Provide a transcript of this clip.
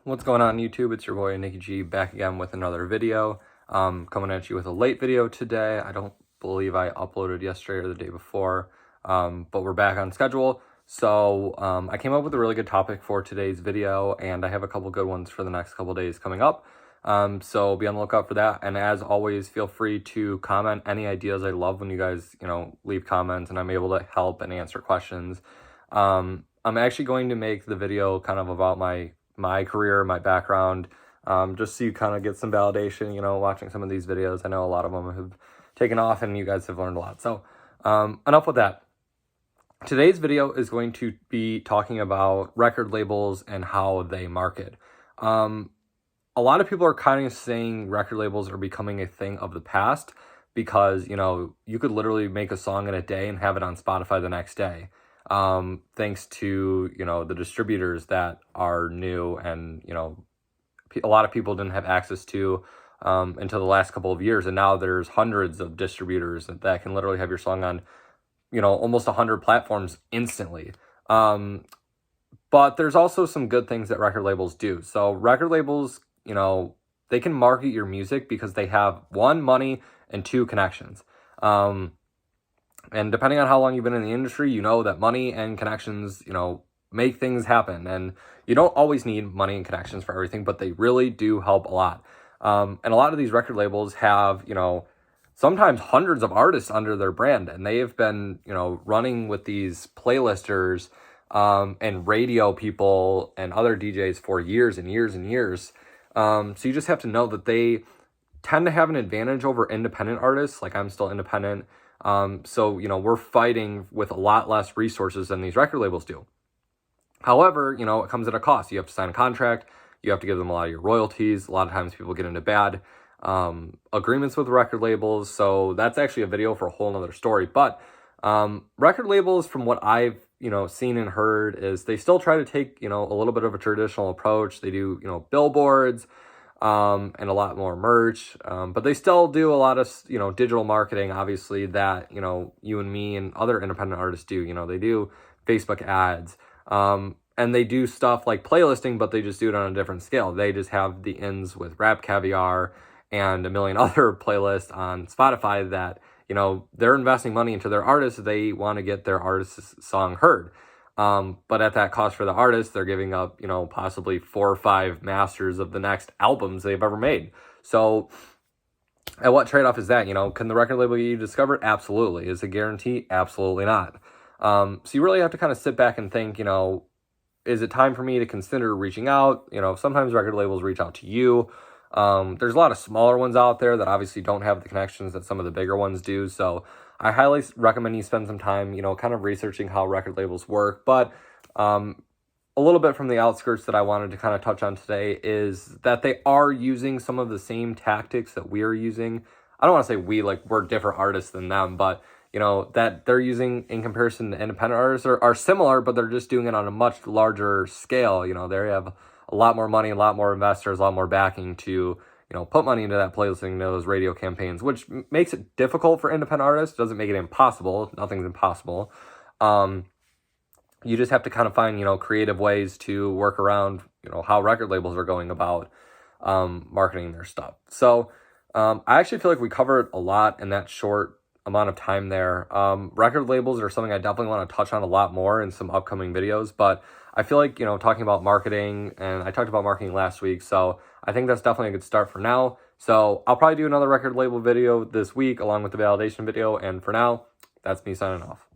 What's going on YouTube? It's your boy Nicky G back again with another video. Coming at you with a late video today. I don't believe I uploaded yesterday or the day before, but we're back on schedule. So I came up with a really good topic for today's video, and I have a couple good ones for the next couple days coming up. So be on the lookout for that. And as always, feel free to comment any ideas. I love when you guys, leave comments and I'm able to help and answer questions. I'm actually going to make the video kind of about my career, my background, just so you kind of get some validation, watching some of these videos. I know a lot of them have taken off and you guys have learned a lot. So enough with that. Today's video is going to be talking about record labels and how they market. A lot of people are kind of saying record labels are becoming a thing of the past because, you could literally make a song in a day and have it on Spotify the next day. Thanks to, the distributors that are new and, a lot of people didn't have access to until the last couple of years. And now there's hundreds of distributors that can literally have your song on, almost 100 platforms instantly. But there's also some good things that record labels do. So record labels, they can market your music because they have one, money, and two, connections. And depending on how long you've been in the industry, you know that money and connections, make things happen. And you don't always need money and connections for everything, but they really do help a lot. And a lot of these record labels have, sometimes hundreds of artists under their brand. And they have been, running with these playlisters and radio people and other DJs for years and years and years. So you just have to know that they tend to have an advantage over independent artists. Like, I'm still independent. So, we're fighting with a lot less resources than these record labels do. However, it comes at a cost. You have to sign a contract. You have to give them a lot of your royalties. A lot of times people get into bad agreements with record labels. So that's actually a video for a whole nother story. But record labels, from what I've, seen and heard, is they still try to take, a little bit of a traditional approach. They do, billboards, and a lot more merch, but they still do a lot of, digital marketing, obviously, that, you and me and other independent artists do. They do Facebook ads, and they do stuff like playlisting, but they just do it on a different scale. They just have the ins with Rap Caviar and a million other playlists on Spotify that, they're investing money into their artists. They want to get their artist's song heard. But at that cost for the artist, they're giving up, possibly 4 or 5 masters of the next albums they've ever made. So at what trade-off is that? Can the record label get you discovered? Absolutely. Is it a guarantee? Absolutely not. So you really have to kind of sit back and think, is it time for me to consider reaching out? Sometimes record labels reach out to you. There's a lot of smaller ones out there that obviously don't have the connections that some of the bigger ones do. So I highly recommend you spend some time, kind of researching how record labels work. But a little bit from the outskirts that I wanted to kind of touch on today is that they are using some of the same tactics that we're using. I don't want to say we, like we're different artists than them, but, that they're using in comparison to independent artists are similar, but they're just doing it on a much larger scale. They have a lot more money, a lot more investors, a lot more backing to, put money into that playlisting, into those radio campaigns, which makes it difficult for independent artists. Doesn't make it impossible. Nothing's impossible. You just have to kind of find, creative ways to work around, how record labels are going about marketing their stuff. So I actually feel like we covered a lot in that short amount of time there. Record labels are something I definitely want to touch on a lot more in some upcoming videos, but I feel like, talking about marketing, and I talked about marketing last week, so I think that's definitely a good start for now. So I'll probably do another record label video this week along with the validation video, and for now, that's me signing off.